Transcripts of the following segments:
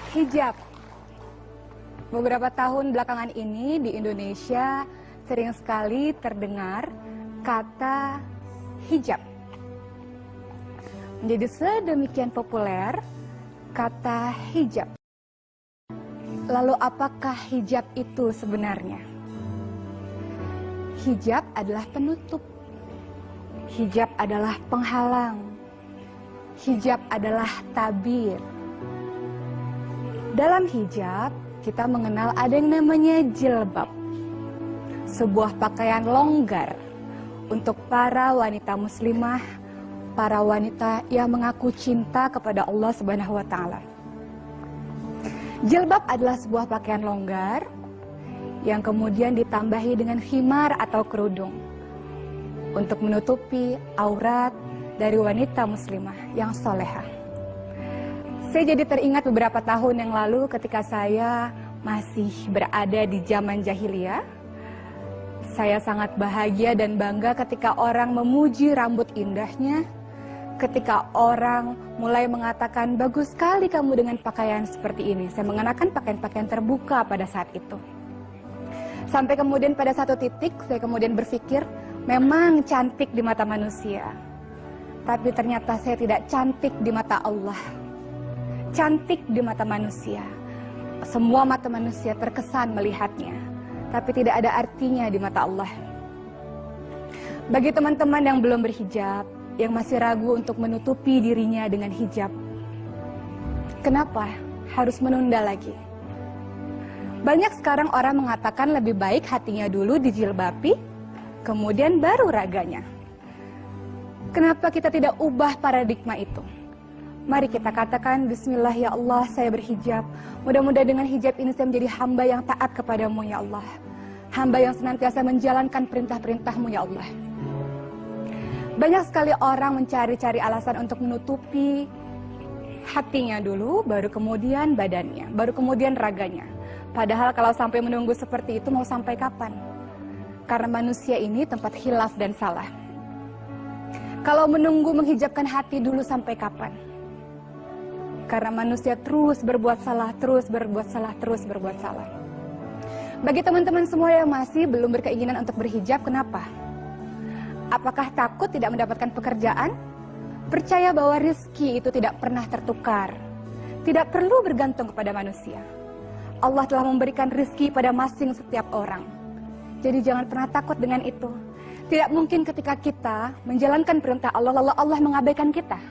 Hijab. Beberapa tahun belakangan ini di Indonesia sering sekali terdengar kata hijab. Menjadi sedemikian populer kata hijab. Lalu apakah hijab itu sebenarnya? Hijab adalah penutup. Hijab adalah penghalang. Hijab adalah tabir. Dalam hijab, kita mengenal ada yang namanya jilbab. Sebuah pakaian longgar untuk para wanita muslimah, para wanita yang mengaku cinta kepada Allah Subhanahu wa Ta'ala. Jilbab adalah sebuah pakaian longgar yang kemudian ditambahi dengan khimar atau kerudung untuk menutupi aurat dari wanita muslimah yang solehah. Saya jadi teringat beberapa tahun yang lalu ketika saya masih berada di zaman jahiliyah. Saya sangat bahagia dan bangga ketika orang memuji rambut indahnya, ketika orang mulai mengatakan, bagus sekali kamu dengan pakaian seperti ini. Saya mengenakan pakaian-pakaian terbuka pada saat itu. Sampai kemudian pada satu titik, saya kemudian berpikir, memang cantik di mata manusia. Tapi ternyata saya tidak cantik di mata Allah. Cantik di mata manusia. Semua mata manusia terkesan melihatnya. Tapi tidak ada artinya di mata Allah. Bagi teman-teman yang belum berhijab, yang masih ragu untuk menutupi dirinya dengan hijab, kenapa harus menunda lagi? Banyak sekarang orang mengatakan lebih baik hatinya dulu dijilbabi, kemudian baru raganya. Kenapa kita tidak ubah paradigma itu? Mari kita katakan, bismillah ya Allah, saya berhijab. Mudah-mudahan dengan hijab ini saya menjadi hamba yang taat kepadamu ya Allah. Hamba yang senantiasa menjalankan perintah-perintahmu ya Allah. Banyak sekali orang mencari-cari alasan untuk menutupi hatinya dulu, baru kemudian badannya, baru kemudian raganya. Padahal kalau sampai menunggu seperti itu mau sampai kapan? Karena manusia ini tempat khilaf dan salah. Kalau menunggu menghijabkan hati dulu sampai kapan? Karena manusia terus berbuat salah, terus berbuat salah, terus berbuat salah. Bagi teman-teman semua yang masih belum berkeinginan untuk berhijab, kenapa? Apakah takut tidak mendapatkan pekerjaan? Percaya bahwa rezeki itu tidak pernah tertukar. Tidak perlu bergantung kepada manusia. Allah telah memberikan rezeki pada masing setiap orang. Jadi jangan pernah takut dengan itu. Tidak mungkin ketika kita menjalankan perintah Allah, lalu Allah mengabaikan kita.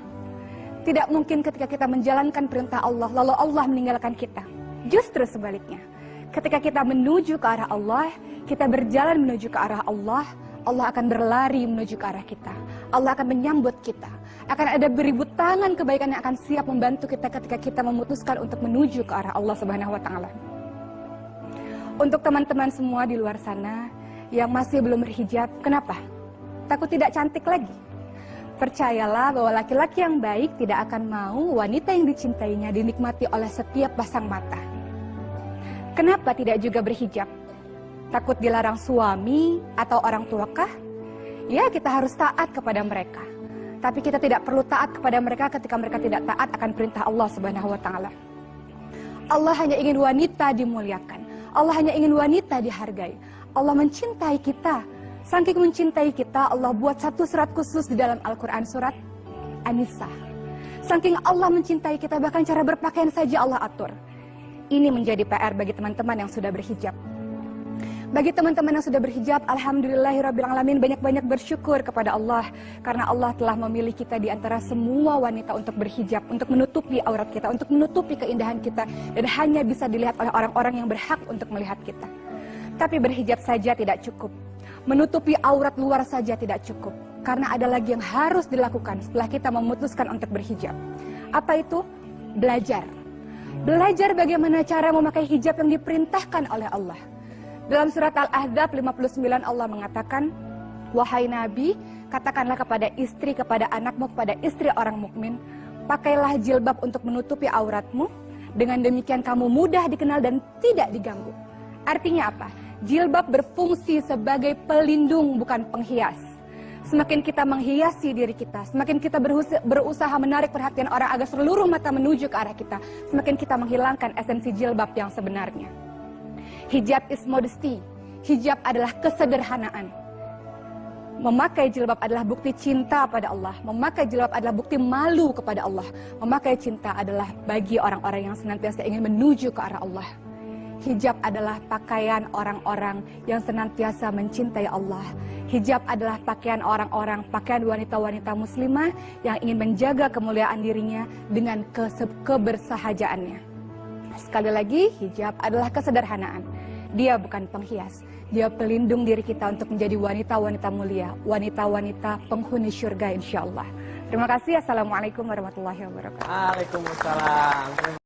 Tidak mungkin ketika kita menjalankan perintah Allah, lalu Allah meninggalkan kita. Justru sebaliknya. Ketika kita menuju ke arah Allah, kita berjalan menuju ke arah Allah, Allah akan berlari menuju ke arah kita. Allah akan menyambut kita. Akan ada beribu tangan kebaikan yang akan siap membantu kita ketika kita memutuskan untuk menuju ke arah Allah Subhanahu wa Ta'ala. Untuk teman-teman semua di luar sana yang masih belum berhijab, kenapa? Takut tidak cantik lagi? Percayalah bahwa laki-laki yang baik tidak akan mau wanita yang dicintainya dinikmati oleh setiap pasang mata. Kenapa tidak juga berhijab? Takut dilarang suami atau orang tuakah? Ya, kita harus taat kepada mereka. Tapi kita tidak perlu taat kepada mereka ketika mereka tidak taat akan perintah Allah Subhanahu wa Ta'ala. Allah hanya ingin wanita dimuliakan. Allah hanya ingin wanita dihargai. Allah mencintai kita. Saking mencintai kita, Allah buat satu surat khusus di dalam Al-Quran, surat An-Nisa. Saking Allah mencintai kita, bahkan cara berpakaian saja Allah atur. Ini menjadi PR bagi teman-teman yang sudah berhijab. Bagi teman-teman yang sudah berhijab, alhamdulillahirrabbilalamin, banyak-banyak bersyukur kepada Allah. Karena Allah telah memilih kita di antara semua wanita untuk berhijab, untuk menutupi aurat kita, untuk menutupi keindahan kita. Dan hanya bisa dilihat oleh orang-orang yang berhak untuk melihat kita. Tapi berhijab saja tidak cukup. Menutupi aurat luar saja tidak cukup. Karena ada lagi yang harus dilakukan setelah kita memutuskan untuk berhijab. Apa itu? Belajar. Belajar bagaimana cara memakai hijab yang diperintahkan oleh Allah. Dalam surat Al-Ahzab 59 Allah mengatakan, wahai Nabi, katakanlah kepada istri, kepada anakmu, kepada istri orang mukmin, pakailah jilbab untuk menutupi auratmu. Dengan demikian kamu mudah dikenal dan tidak diganggu. Artinya apa? Jilbab berfungsi sebagai pelindung, bukan penghias. semakin kita menghiasi diri kita, semakin kita berusaha menarik perhatian orang agar seluruh mata menuju ke arah kita, semakin kita menghilangkan esensi jilbab yang sebenarnya. Hijab is modesty. Hijab adalah kesederhanaan. Memakai jilbab adalah bukti cinta pada Allah. Memakai jilbab adalah bukti malu kepada Allah. Memakai cinta adalah bagi orang-orang yang senantiasa ingin menuju ke arah Allah. Hijab adalah pakaian orang-orang yang senantiasa mencintai Allah. Hijab adalah pakaian orang-orang, pakaian wanita-wanita muslimah yang ingin menjaga kemuliaan dirinya dengan kebersahajaannya. Sekali lagi, hijab adalah kesederhanaan. Dia bukan penghias. Dia pelindung diri kita untuk menjadi wanita-wanita mulia, wanita-wanita penghuni syurga insya Allah. Terima kasih. Assalamualaikum warahmatullahi wabarakatuh. Waalaikumsalam.